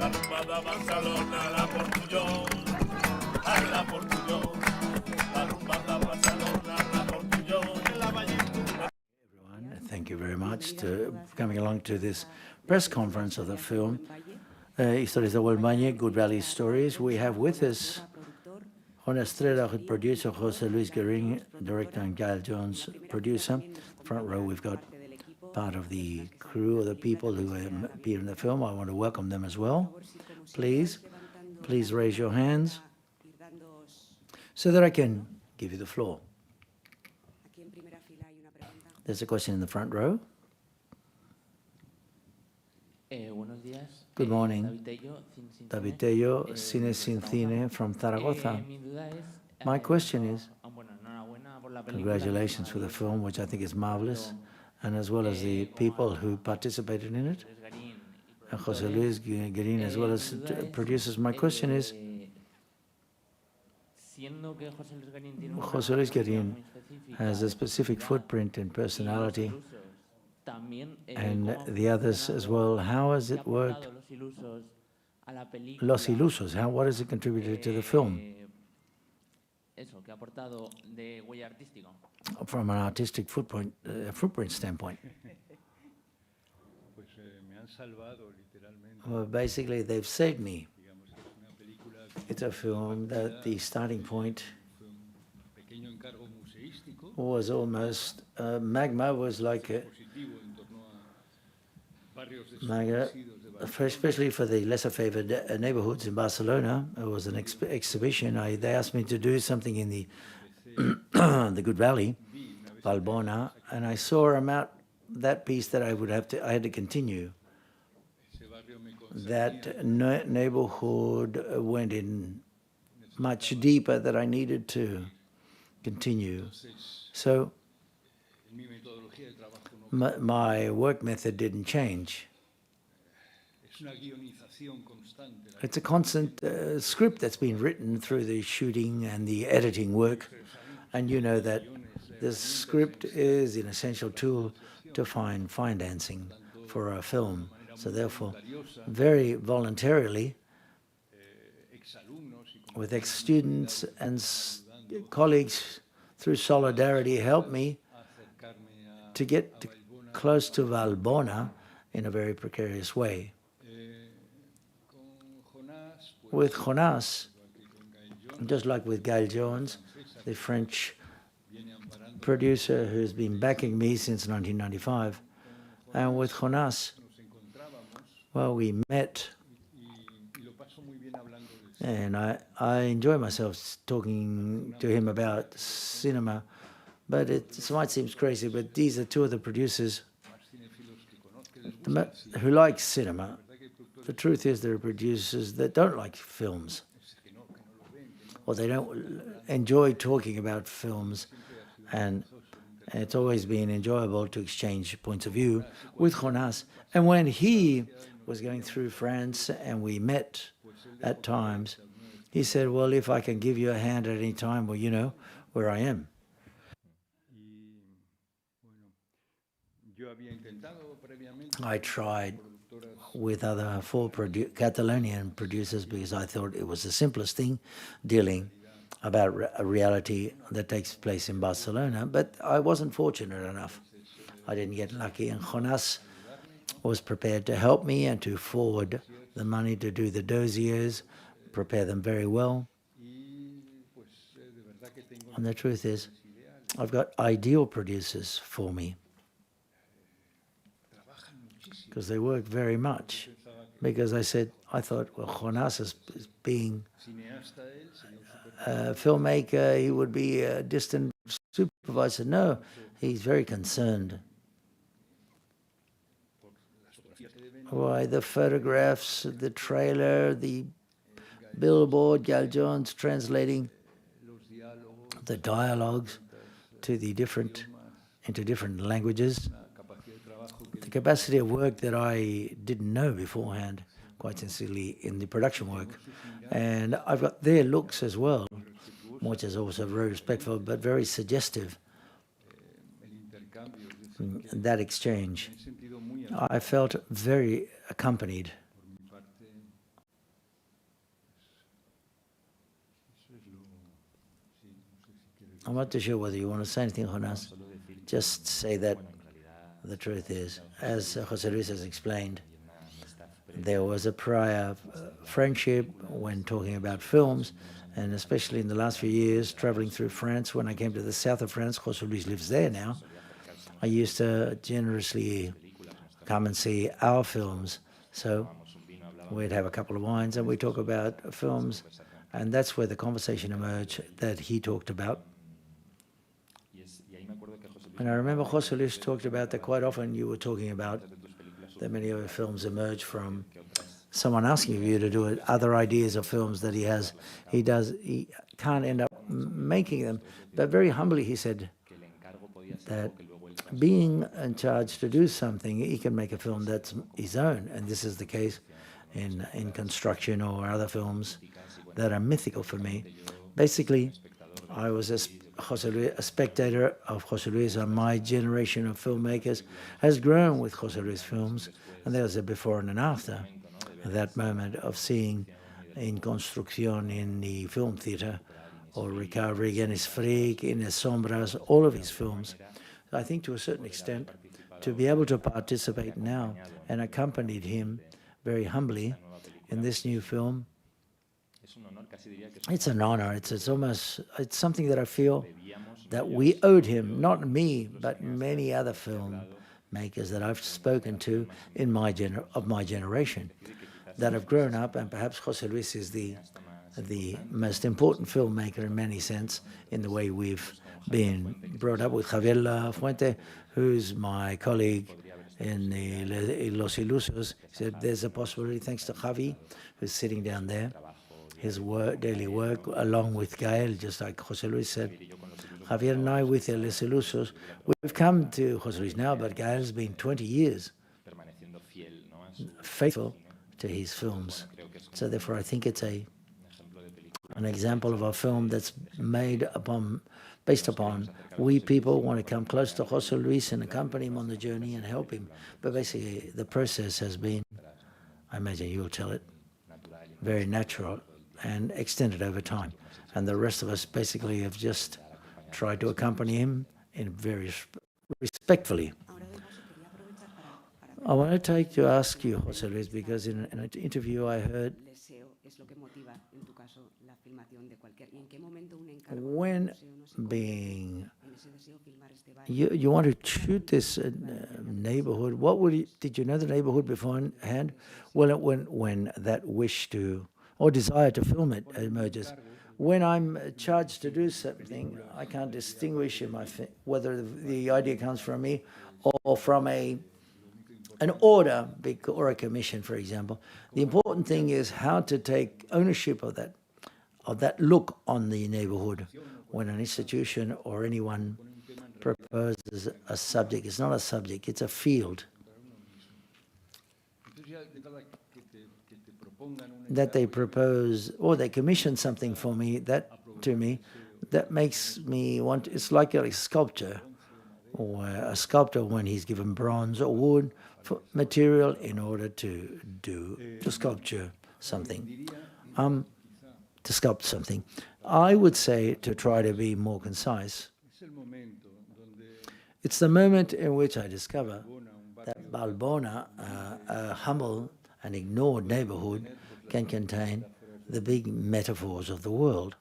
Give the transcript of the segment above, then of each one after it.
Thank you very much for coming along to this press conference of the film, Historias de Buen Valle, Good Valley Stories. We have with us Jonás, producer, José Luis Guerin, director, and Gaelle Jones, producer. Front row, we've got part of the crew of the people who appear in the film. I want to welcome them as well. Please raise your hands so that I can give you the floor. There's a question in the front row. Good morning. David Tello, Cine Sin Cine from Zaragoza. My question is, congratulations for the film, which I think is marvelous, and as well as the people who participated in it, and José Luis Guerin, as well as producers. My question is, José Luis Guerin has a specific footprint and personality, and the others as well. How has it worked? Los Ilusos, what has it contributed to the film? From an artistic footprint standpoint. Well, basically, they've saved me. It's a film that the starting point was almost magma, was like a magma, especially for the lesser favored neighborhoods in Barcelona. It was an exhibition. They asked me to do something in the the Good Valley, Valbona, and I saw that piece that I had to continue. That neighborhood went in much deeper that I needed to continue. So my work method didn't change. It's a constant script that's been written through the shooting and the editing work, and you know that the script is an essential tool to find financing for a film. So therefore, very voluntarily, with ex-students and colleagues, through solidarity, helped me to get close to Valbona in a very precarious way. With Jonás, just like with Gaelle Jones, the French producer who's been backing me since 1995, and with Jonás, well, we met, and I enjoy myself talking to him about cinema, but it might seem crazy, but these are two of the producers who like cinema. The truth is there are producers that don't like films, or they don't enjoy talking about films, and it's always been enjoyable to exchange points of view with Jonás. And when he was going through France and we met at times, he said, well, if I can give you a hand at any time, well, you know where I am. I tried with other four Catalonian producers because I thought it was the simplest thing, dealing about a reality that takes place in Barcelona, but I wasn't fortunate enough. I didn't get lucky, and Jonás was prepared to help me and to forward the money to do the dossiers, prepare them very well. And the truth is, I've got ideal producers for me because they work very much. Because I thought, well, Jonás is being a filmmaker, he would be a distant supervisor. No, he's very concerned. Why, the photographs, the trailer, the billboard, Gaelle Jones translating the dialogues to into different languages. The capacity of work that I didn't know beforehand, quite sincerely, in the production work. And I've got their looks as well, which is also very respectful, but very suggestive. That exchange, I felt very accompanied I'm not too sure whether you want to say anything, Jonás. Just say that the truth is, as José Luis has explained, there was a prior friendship when talking about films, and especially in the last few years, traveling through France. When I came to the south of France, José Luis lives there now. I used to generously come and see our films. So we'd have a couple of wines and we'd talk about films, and that's where the conversation emerged that he talked about. And I remember José Luis talked about that quite often. You were talking about that many of your films emerge from someone asking you to do it, other ideas of films that he has. He can't end up making them. But very humbly he said that being in charge to do something, he can make a film that's his own. And this is the case in construction or other films that are mythical for me. Basically, I was a spectator of José Luis, and my generation of filmmakers has grown with José Luis films, and there's a before and an after. That moment of seeing in Construcción in the film theater, or Ricardo Reguenes Freak, in Las Sombras, all of his films. I think to a certain extent, to be able to participate now and accompanied him very humbly in this new film, it's an honor. It's something that I feel that we owed him, not me, but many other filmmakers that I've spoken to in my generation that have grown up, and perhaps José Luis is the most important filmmaker in many sense in the way we've been brought up with Javier La Fuente, who's my colleague in Los Ilusos. He said there's a possibility, thanks to Javi, who's sitting down there, his daily work, along with Gaelle, just like José Luis said. Javier and I, with Los Ilusos, we've come to José Luis now, but Gaelle's been 20 years faithful to his films. So therefore, I think it's an example of a film that's based upon we people want to come close to José Luis and accompany him on the journey and help him. But basically, the process has been, I imagine you'll tell it, very natural and extended over time. And the rest of us basically have just tried to accompany him in very respectfully. I want to ask you, José Luis, because in an interview I heard, when being you want to shoot this neighborhood, did you know the neighborhood beforehand? Well, when that wish to or desire to film it emerges. When I'm charged to do something, I can't distinguish whether the idea comes from me or from an order or a commission, for example. The important thing is how to take ownership of that look on the neighborhood when an institution or anyone proposes a subject. It's not a subject, it's a field that they propose, or they commission something for me, that makes me want. It's like a sculpture, or a sculptor when he's given bronze or wood for material in order to sculpture something, to sculpt something. I would say, to try to be more concise, it's the moment in which I discover that Balbona, a humble and ignored neighborhood, can contain the big metaphors of the world.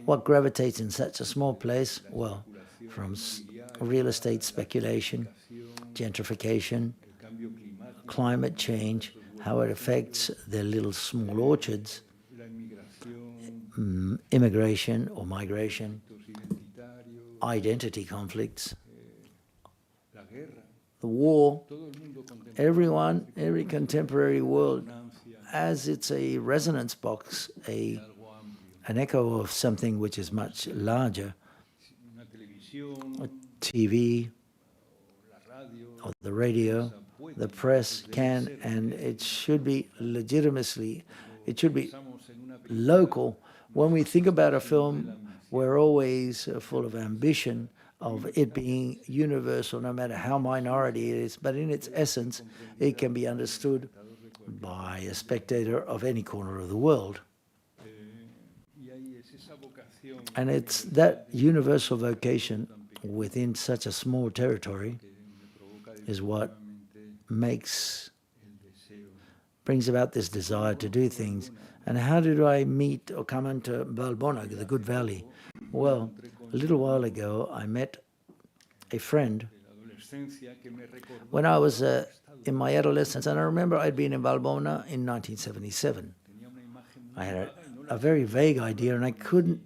What gravitates in such a small place? Well, from real estate speculation, gentrification, climate change, how it affects their little small orchards, immigration or migration, identity conflicts, the war. Every contemporary world, as it's a resonance box, an echo of something which is much larger. TV, or the radio, the press can, and it should be it should be local. When we think about a film, we're always full of ambition of it being universal, no matter how minority it is, but in its essence, it can be understood by a spectator of any corner of the world. And it's that universal vocation within such a small territory is what brings about this desire to do things. And how did I meet or come into Valbona, the Good Valley? Well, a little while ago, I met a friend when I was in my adolescence, and I remember I'd been in Valbona in 1977. I had a very vague idea, and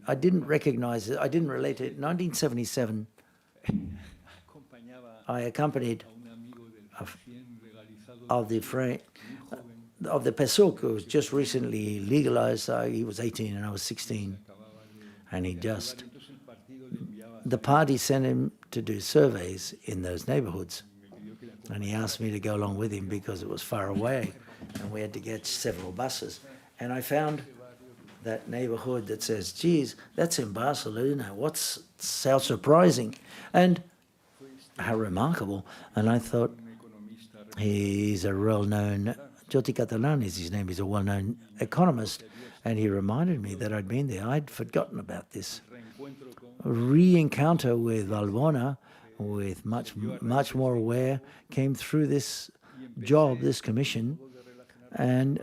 I didn't recognize it, I didn't relate it. In 1977, I accompanied of the PSOK, who was just recently legalized. He was 18 and I was 16, and the party sent him to do surveys in those neighborhoods, and he asked me to go along with him because it was far away, and we had to get several buses. And I found that neighborhood that says, geez, that's in Barcelona. How surprising and how remarkable. And I thought, he's a well-known, Jordi Catalan is his name, he's a well-known economist, and he reminded me that I'd been there. I'd forgotten about this. A re-encounter with Valbona, with much more aware, came through this job, this commission, and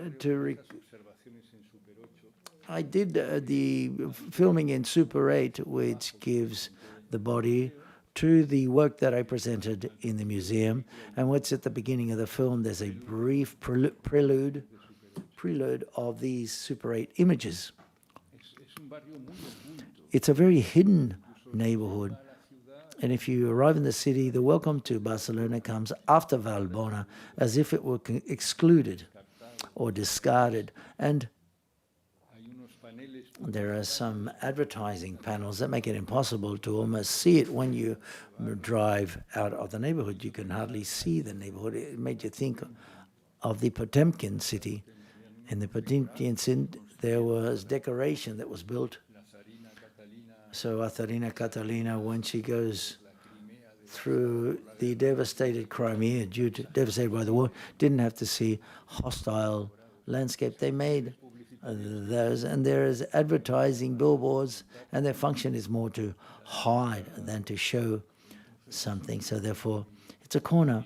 I did the filming in Super 8, which gives the body to the work that I presented in the museum. And what's at the beginning of the film, there's a brief prelude of these Super 8 images. It's a very hidden neighborhood. And if you arrive in the city, the welcome to Barcelona comes after Valbona, as if it were excluded or discarded. And there are some advertising panels that make it impossible to almost see it when you drive out of the neighborhood. You can hardly see the neighborhood. It made you think of the Potemkin city. In the Potemkin city, there was decoration that was built. So Atharina Catalina, when she goes through the devastated Crimea, devastated by the war, didn't have to see hostile landscape. They made those, and there is advertising billboards, and their function is more to hide than to show something. So therefore, it's a corner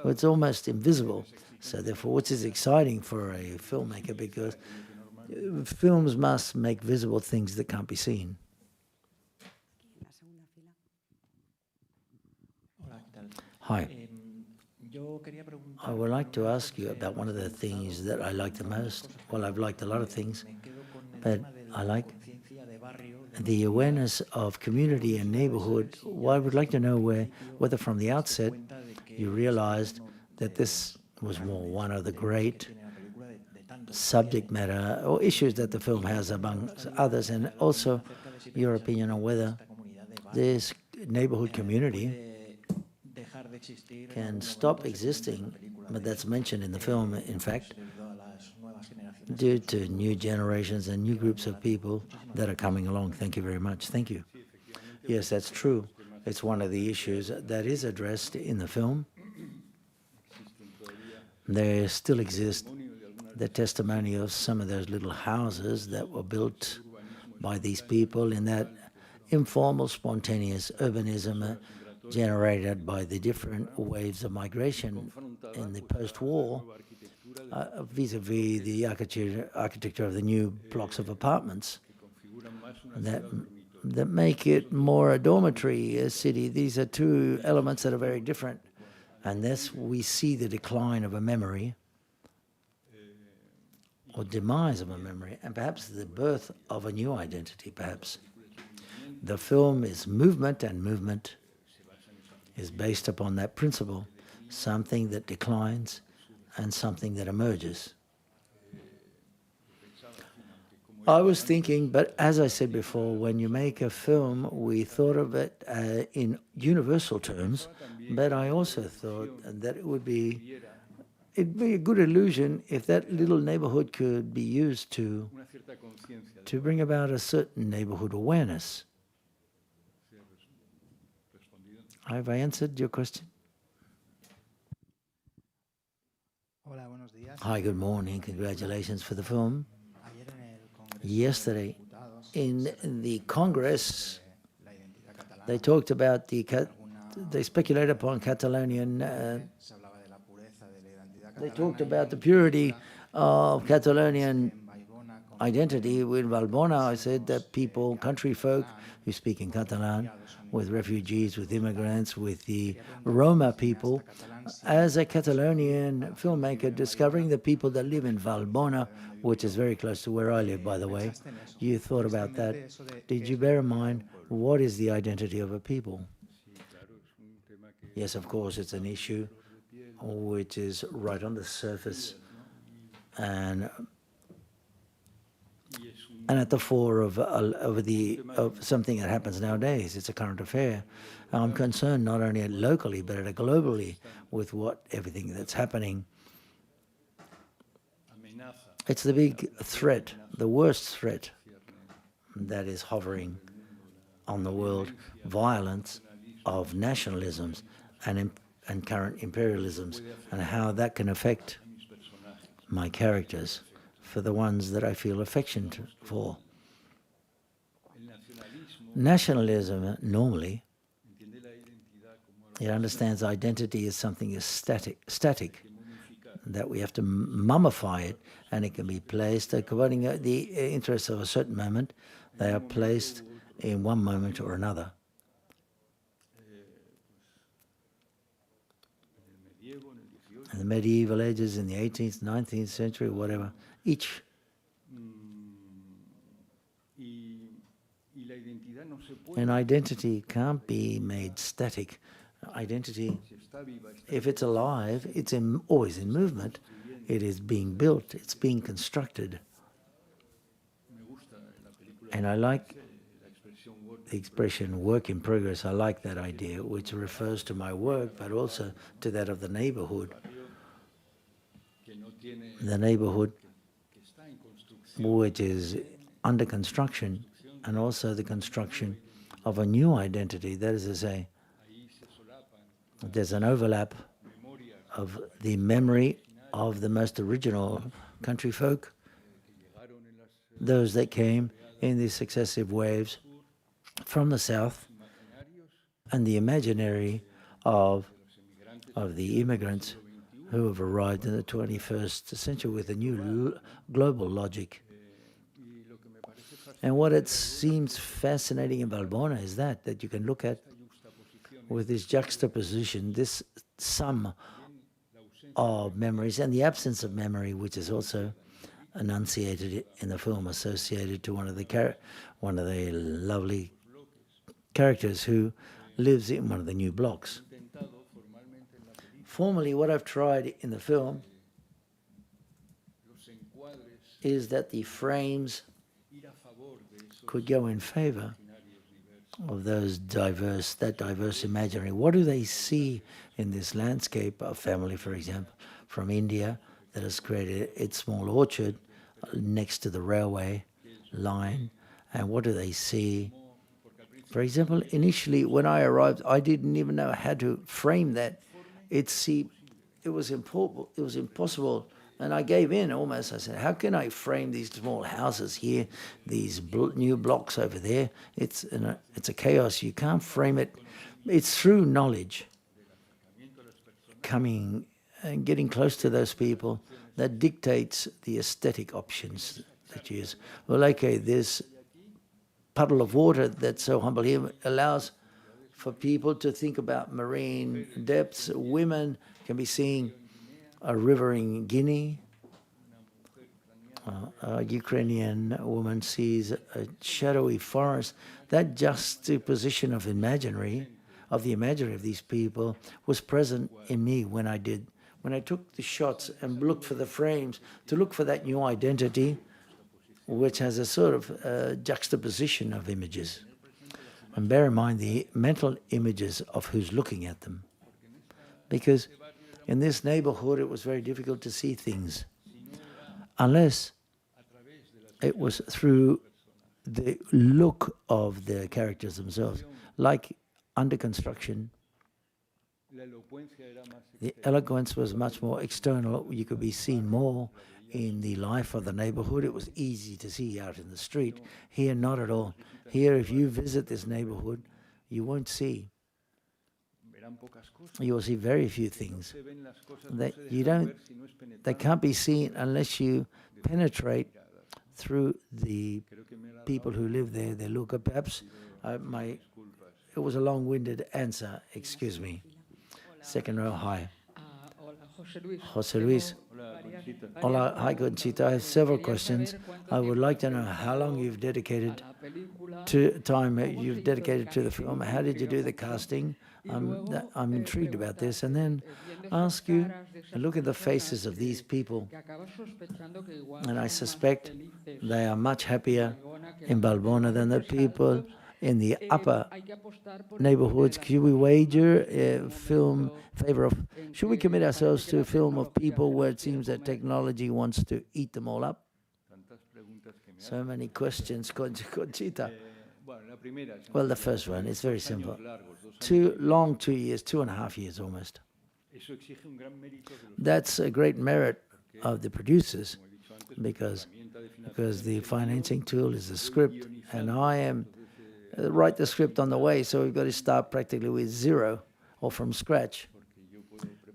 where it's almost invisible. So therefore, which is exciting for a filmmaker, because films must make visible things that can't be seen. Hi. I would like to ask you about one of the things that I like the most. Well, I've liked a lot of things, but I like the awareness of community and neighborhood. Well, I would like to know whether from the outset you realized that this was one of the great subject matter or issues that the film has, among others, and also your opinion on whether this neighborhood community can stop existing, but that's mentioned in the film, in fact, due to new generations and new groups of people that are coming along. Thank you very much. Thank you. Yes, that's true. It's one of the issues that is addressed in the film. There still exist the testimony of some of those little houses that were built by these people in that informal, spontaneous urbanism generated by the different waves of migration in the post-war, vis-a-vis the architecture of the new blocks of apartments that make it more a dormitory city. These are two elements that are very different. And thus we see the decline of a memory, or demise of a memory, and perhaps the birth of a new identity, perhaps. The film is movement, and movement is based upon that principle, something that declines and something that emerges. I was thinking, but as I said before, when you make a film, we thought of it in universal terms, but I also thought that it'd be a good illusion if that little neighborhood could be used to bring about a certain neighborhood awareness. Have I answered your question? Hi, good morning. Congratulations for the film. Yesterday, in the Congress, they talked about they speculated upon Catalonian, they talked about the purity of Catalonian identity. With Valbona, I said that people, country folk who speak in Catalan, with refugees, with immigrants, with the Roma people, as a Catalonian filmmaker, discovering the people that live in Valbona, which is very close to where I live, by the way, you thought about that. Did you bear in mind what is the identity of a people? Yes, of course, it's an issue which is right on the surface and at the fore of something that happens nowadays. It's a current affair. I'm concerned not only locally but globally with everything that's happening. It's the big threat, the worst threat that is hovering on the world, violence of nationalisms and current imperialisms, and how that can affect my characters, for the ones that I feel affection for. Nationalism, normally, it understands identity as something as static, that we have to mummify it, and it can be placed according to the interests of a certain moment. They are placed in one moment or another. In the medieval ages, in the 18th, 19th century, whatever, each. And identity can't be made static. Identity, if it's alive, it's always in movement. It is being built, it's being constructed. And I like the expression work in progress. I like that idea, which refers to my work, but also to that of the neighborhood. The neighborhood which is under construction, and also the construction of a new identity. That is to say, there's an overlap of the memory of the most original country folk, those that came in these successive waves from the south, and the imaginary of the immigrants who have arrived in the 21st century with a new global logic. And what it seems fascinating in Valbona is that you can look at with this juxtaposition, this sum of memories and the absence of memory, which is also enunciated in the film, associated to one of the lovely characters who lives in one of the new blocks. Formally, what I've tried in the film is that the frames could go in favor of that diverse imaginary. What do they see in this landscape of family, for example, from India that has created its small orchard next to the railway line? And what do they see? For example, initially when I arrived, I didn't even know how to frame that. It was impossible. And I gave in almost. I said, how can I frame these small houses here, these new blocks over there? It's a chaos. You can't frame it. It's through knowledge, coming and getting close to those people, that dictates the aesthetic options that you use. Well, okay, this puddle of water that's so humble here allows for people to think about marine depths. Women can be seeing a river in Guinea. A Ukrainian woman sees a shadowy forest. That juxtaposition of the imaginary of these people was present in me when I took the shots and looked for the frames, to look for that new identity, which has a sort of juxtaposition of images. And bear in mind the mental images of who's looking at them. Because in this neighborhood, it was very difficult to see things unless it was through the look of the characters themselves. Like under construction, the eloquence was much more external. You could be seen more in the life of the neighborhood. It was easy to see out in the street. Here, not at all. Here, if you visit this neighborhood, you won't see. You will see very few things that they can't be seen unless you penetrate through the people who live there. They look at perhaps it was a long-winded answer. Excuse me. Second row, hi. Jose Luis. Hola, hi, Conchita. I have several questions. I would like to know how long you've dedicated to the film. How did you do the casting? I'm intrigued about this. And then ask you, look at the faces of these people, and I suspect they are much happier in Balbona than the people in the upper neighborhoods. Should we wager should we commit ourselves to a film of people where it seems that technology wants to eat them all up? So many questions, Conchita. Well, the first one is very simple. 2 years, 2.5 years almost. That's a great merit of the producers because the financing tool is the script, and I write the script on the way, so we've got to start practically with zero or from scratch,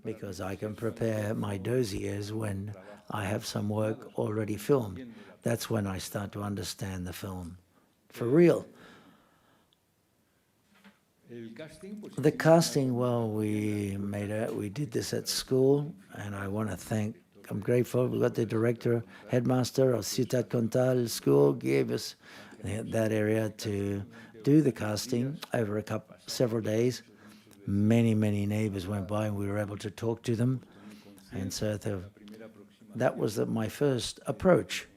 because I can prepare my dossiers when I have some work already filmed. That's when I start to understand the film for real. The casting, well, we did this at school, and I'm grateful. We got the director, headmaster of Ciutat Comtal School, gave us that area to do the casting over several days. Many neighbors went by, and we were able to talk to them. And so that was my first approach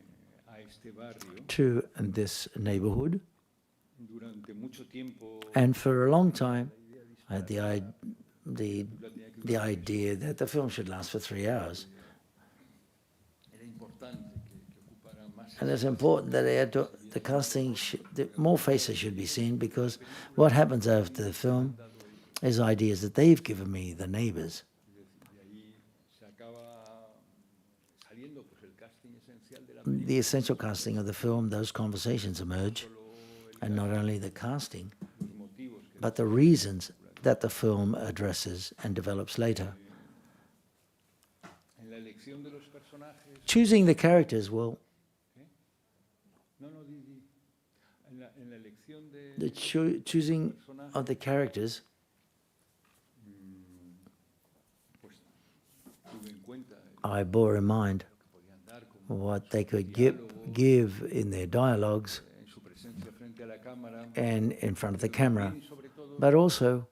to this neighborhood. And for a long time, I had the idea that the film should last for 3 hours. And it's important that the casting, more faces should be seen, because what happens after the film is ideas that they've given me, the neighbors. The essential casting of the film, those conversations emerge, and not only the casting, but the reasons that the film addresses and develops later. Choosing the characters, well, the choosing of the characters, I bore in mind what they could give in their dialogues and in front of the camera, but also,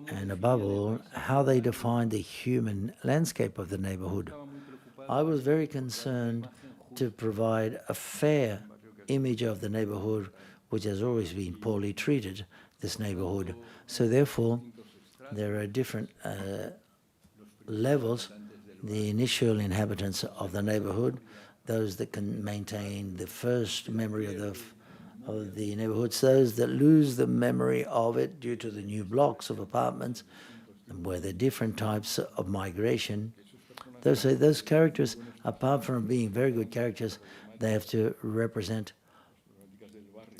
and above all, how they define the human landscape of the neighborhood. I was very concerned to provide a fair image of the neighborhood, which has always been poorly treated, this neighborhood. So therefore, there are different levels. The initial inhabitants of the neighborhood, those that can maintain the first memory of the neighborhoods, those that lose the memory of it due to the new blocks of apartments, where there are different types of migration. Those characters, apart from being very good characters, they have to represent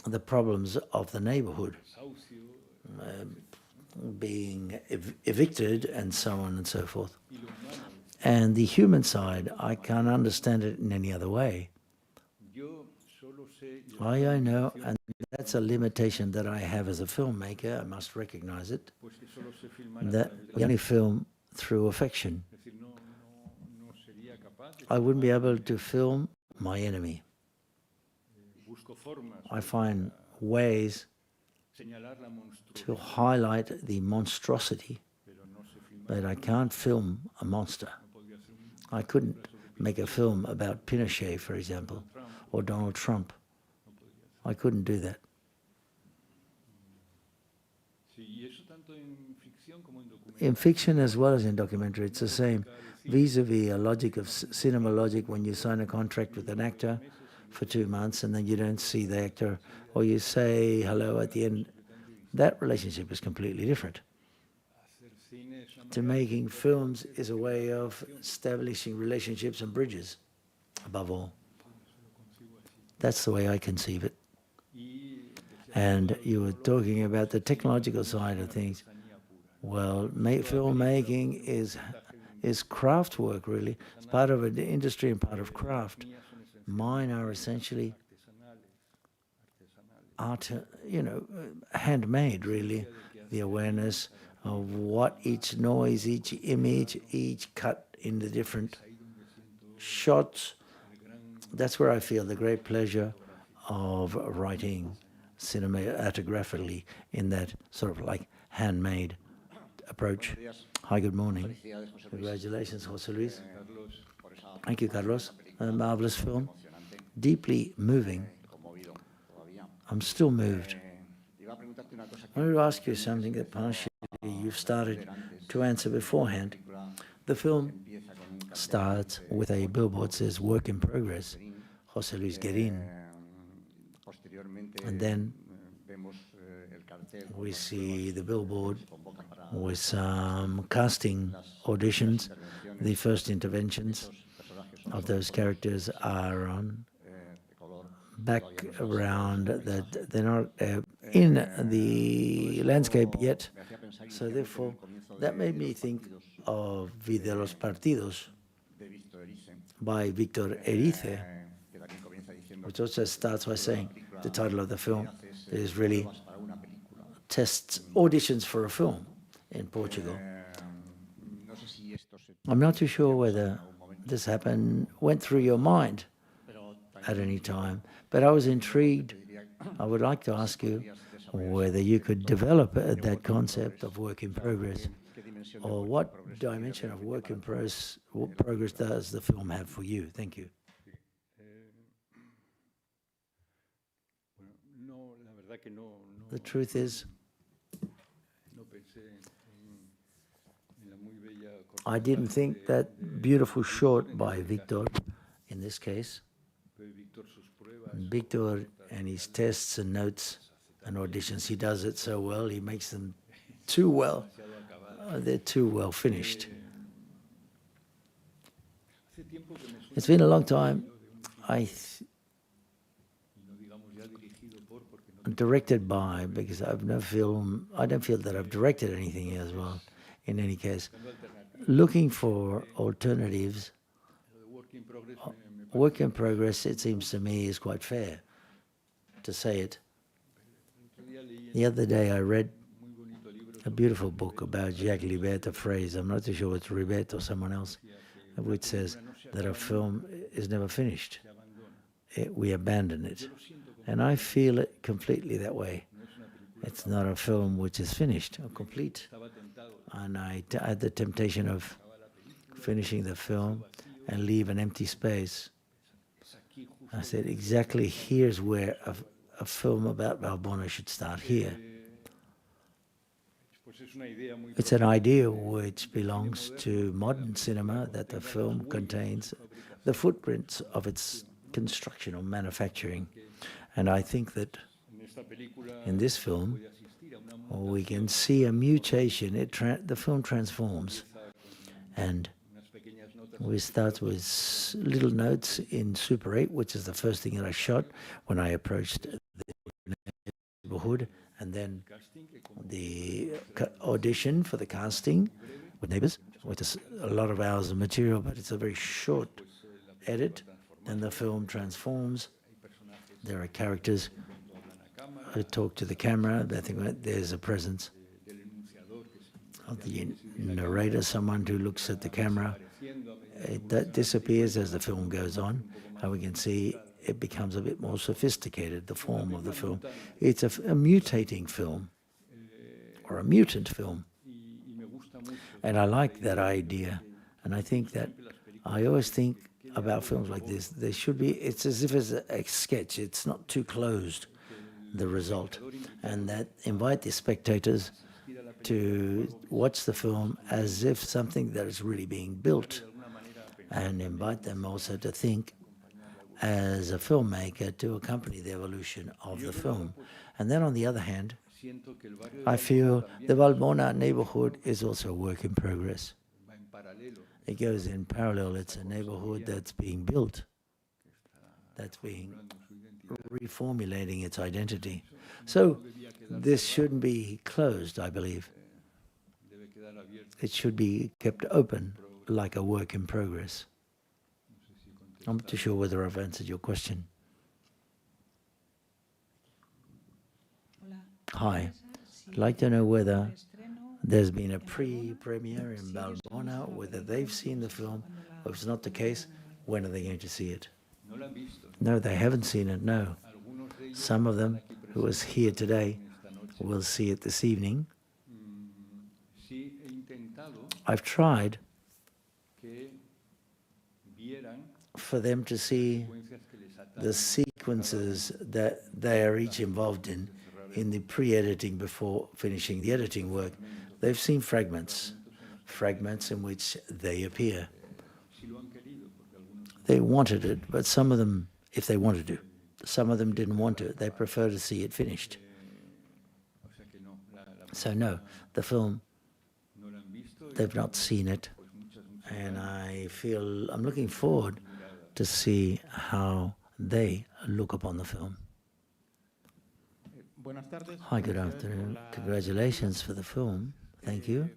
the problems of the neighborhood, being evicted and so on and so forth. And the human side, I can't understand it in any other way. I know, and that's a limitation that I have as a filmmaker, I must recognize it, that we only film through affection. I wouldn't be able to film my enemy. I find ways to highlight the monstrosity, but I can't film a monster. I couldn't make a film about Pinochet, for example, or Donald Trump. I couldn't do that. In fiction as well as in documentary, it's the same. Vis-a-vis a logic of cinema logic, when you sign a contract with an actor for 2 months and then you don't see the actor, or you say hello at the end, that relationship is completely different. To making films is a way of establishing relationships and bridges. above all. That's the way I conceive it. And you were talking about the technological side of things. Well, filmmaking is craft work, really. It's part of an industry and part of craft. Mine are essentially art, handmade, really. The awareness of what each noise, each image, each cut in the different shots. That's where I feel the great pleasure of writing cinematographically in that sort of like handmade approach. Hi, good morning. Congratulations, José Luis. Thank you, Carlos. A marvelous film, deeply moving. I'm still moved. I wanted to ask you something that partially you've started to answer beforehand. The film starts with a billboard that says "Work in Progress," José Luis Guerin, and then we see the billboard with some casting auditions. The first interventions of those characters are on background that they're not in the landscape yet. So therefore, that made me think of Vida los Partidos by Víctor Erice, which also starts by saying the title of the film is really tests auditions for a film in Portugal. I'm not too sure whether this went through your mind at any time, but I was intrigued. I would like to ask you whether you could develop that concept of work in progress, or what dimension of work in progress does the film have for you? Thank you. The truth is, I didn't think that beautiful short by Victor, in this case, Victor and his tests and notes and auditions, he does it so well, he makes them too well. They're too well finished. It's been a long time. Directed by, because I don't feel that I've directed anything as well, in any case. Looking for alternatives, work in progress, it seems to me, is quite fair to say it. The other day I read a beautiful book about Jacques Ribet, a phrase, I'm not too sure it's Ribet or someone else, which says that a film is never finished. We abandon it. And I feel it completely that way. It's not a film which is finished or complete. And I had the temptation of finishing the film and leave an empty space. I said, exactly here's where a film about Valbona should start, here. It's an idea which belongs to modern cinema, that the film contains the footprints of its construction or manufacturing. And I think that in this film, we can see a mutation. The film transforms. And we start with little notes in Super 8, which is the first thing that I shot when I approached the neighborhood, and then the audition for the casting with neighbors, which is a lot of hours of material, but it's a very short edit. Then the film transforms. There are characters who talk to the camera. I think there's a presence of the narrator, someone who looks at the camera. That disappears as the film goes on, and we can see it becomes a bit more sophisticated, the form of the film. It's a mutating film, or a mutant film. And I like that idea. And I think that, I always think about films like this, there should be, it's as if it's a sketch, it's not too closed, the result. And that invite the spectators to watch the film as if something that is really being built, and invite them also to think as a filmmaker to accompany the evolution of the film. And then on the other hand, I feel the Valbona neighborhood is also a work in progress. It goes in parallel. It's a neighborhood that's being built. that's being reformulating its identity. So this shouldn't be closed, I believe. It should be kept open like a work in progress. I'm not too sure whether I've answered your question. Hi. I'd like to know whether there's been a pre-premiere in Balbona, whether they've seen the film, or if it's not the case, when are they going to see it? No, they haven't seen it, no. Some of them who was here today will see it this evening. I've tried for them to see the sequences that they are each involved in the pre-editing before finishing the editing work. They've seen fragments in which they appear. They wanted it, but some of them, if they wanted to, some of them didn't want to. They prefer to see it finished. So no, the film, they've not seen it, and I'm looking forward to see how they look upon the film. Hi, good afternoon. Congratulations for the film. Thank you.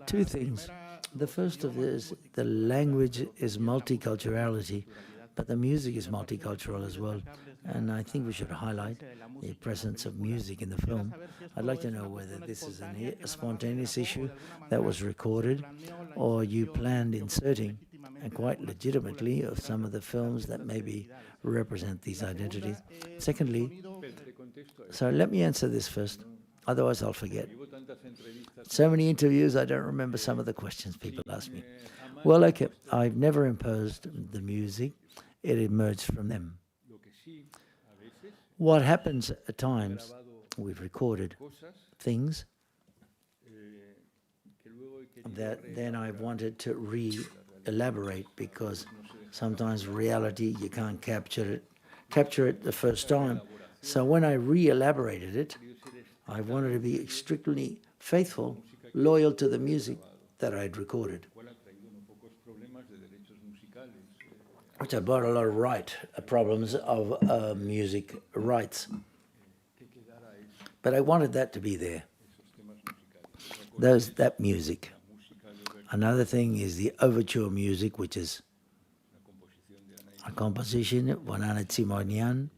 Two things. The first of this, the language is multiculturality, but the music is multicultural as well. And I think we should highlight the presence of music in the film. I'd like to know whether this is a spontaneous issue that was recorded, or you planned inserting, and quite legitimately, of some of the films that maybe represent these identities. Secondly, so let me answer this first, otherwise I'll forget. So many interviews, I don't remember some of the questions people ask me. Well, okay, I've never imposed the music. It emerged from them. What happens at times, we've recorded things that then I wanted to re-elaborate, because sometimes reality, you can't capture it the first time. So when I re-elaborated it, I wanted to be strictly faithful, loyal to the music that I'd recorded, which I brought a lot of problems of music rights. But I wanted that to be there, that music. Another thing is the overture music, which is a composition, Wanana Tsimonian,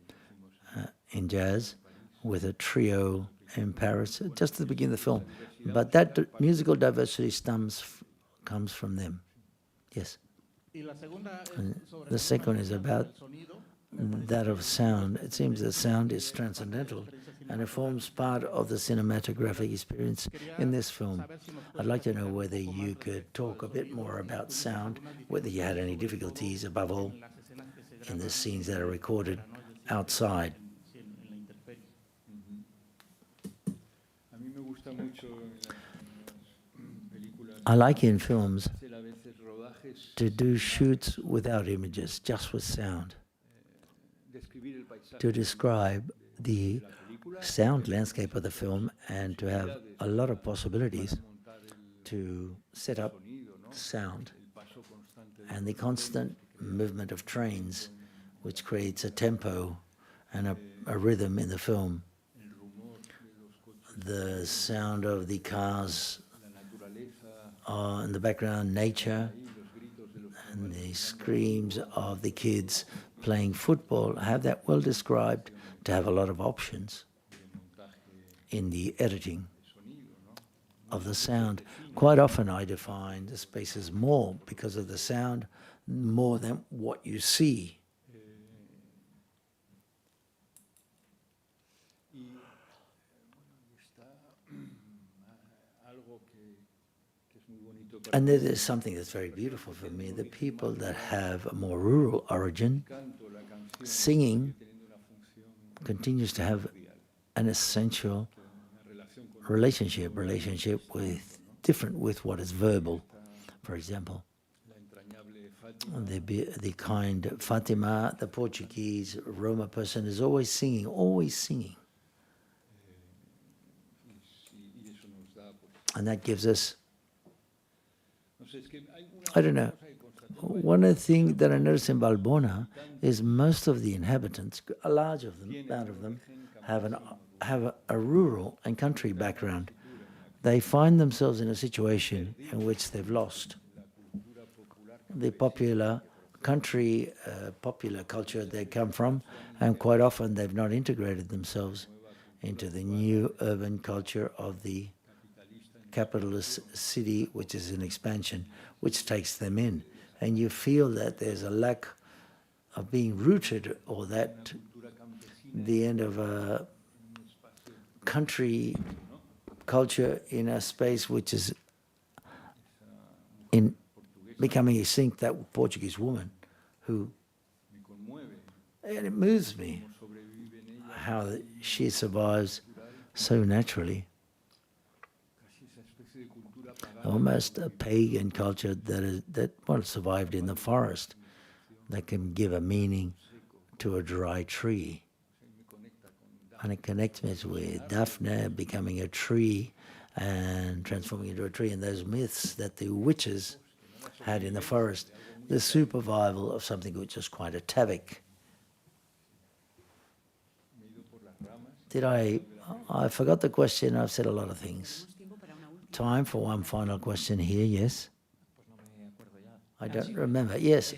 in jazz, with a trio in Paris, just at the beginning of the film. But that musical diversity comes from them. Yes. And the second is about that of sound. It seems that sound is transcendental, and it forms part of the cinematographic experience in this film. I'd like to know whether you could talk a bit more about sound, whether you had any difficulties, above all, in the scenes that are recorded outside. I like in films to do shoots without images, just with sound, to describe the sound landscape of the film and to have a lot of possibilities to set up sound and the constant movement of trains, which creates a tempo and a rhythm in the film. The sound of the cars in the background, nature, and the screams of the kids playing football. I have that well described to have a lot of options in the editing of the sound. Quite often I define the spaces more because of the sound, more than what you see. And there is something that's very beautiful for me. The people that have a more rural origin, singing continues to have an essential relationship with different with what is verbal. For example, the kind Fatima, the Portuguese Roma person, is always singing, and that gives us, I don't know, one of the things that I noticed in Balbona is most of the inhabitants, a large amount of them, have a rural and country background. They find themselves in a situation in which they've lost the popular country, popular culture they come from, and quite often they've not integrated themselves into the new urban culture of the capitalist city, which is in expansion, which takes them in. And you feel that there's a lack of being rooted, or that the end of a country culture in a space which is in becoming extinct, that Portuguese woman who, and it moves me how she survives so naturally. Almost a pagan culture that survived in the forest, that can give a meaning to a dry tree. And it connects me with Daphne becoming a tree and transforming into a tree, and those myths that the witches had in the forest, the survival of something which is quite atavic. I forgot the question. I've said a lot of things. Time for one final question here, yes? I don't remember. Yes.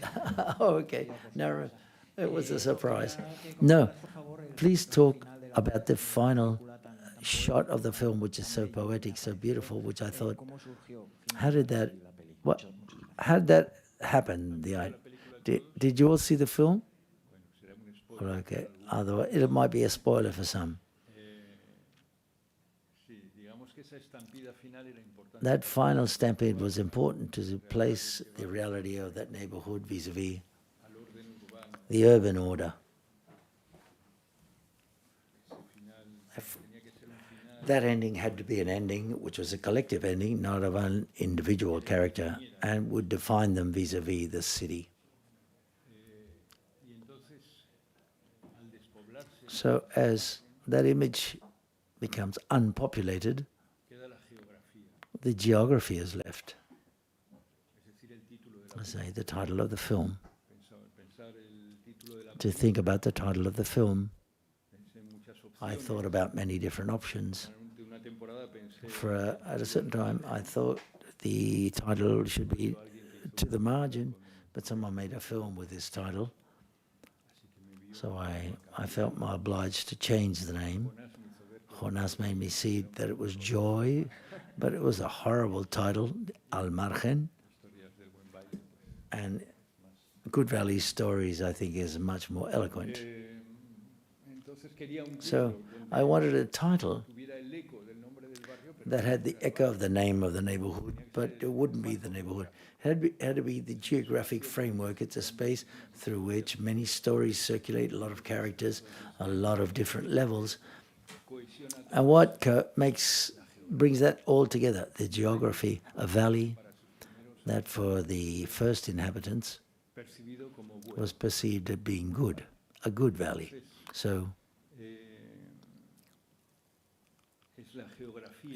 Oh, okay. No, it was a surprise. No, please talk about the final shot of the film, which is so poetic, so beautiful, which I thought, how did that happen? Did you all see the film? Okay. Otherwise, it might be a spoiler for some. That final stampede was important to place the reality of that neighborhood vis-a-vis the urban order. That ending had to be an ending which was a collective ending, not of an individual character, and would define them vis-a-vis the city. So as that image becomes unpopulated, the geography is left. I say the title of the film. To think about the title of the film, I thought about many different options. At a certain time, I thought the title should be To the Margin, but someone made a film with this title. So I felt obliged to change the name. Jonás made me see that it was joy, but it was a horrible title, Al Margen. And Good Valley Stories, I think, is much more eloquent. So I wanted a title that had the echo of the name of the neighborhood, but it wouldn't be the neighborhood. It had to be the geographic framework. It's a space through which many stories circulate, a lot of characters, a lot of different levels. And what brings that all together? The geography, a valley that for the first inhabitants was perceived as being good, a good valley. So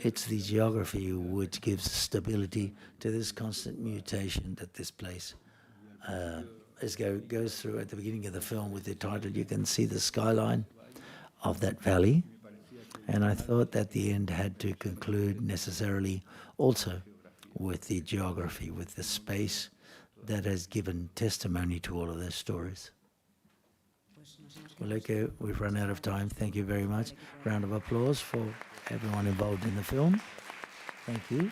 it's the geography which gives stability to this constant mutation that this place goes through. At the beginning of the film with the title, you can see the skyline of that valley. And I thought that the end had to conclude necessarily also with the geography, with the space that has given testimony to all of those stories. Well, okay, we've run out of time. Thank you very much. Round of applause for everyone involved in the film. Thank you.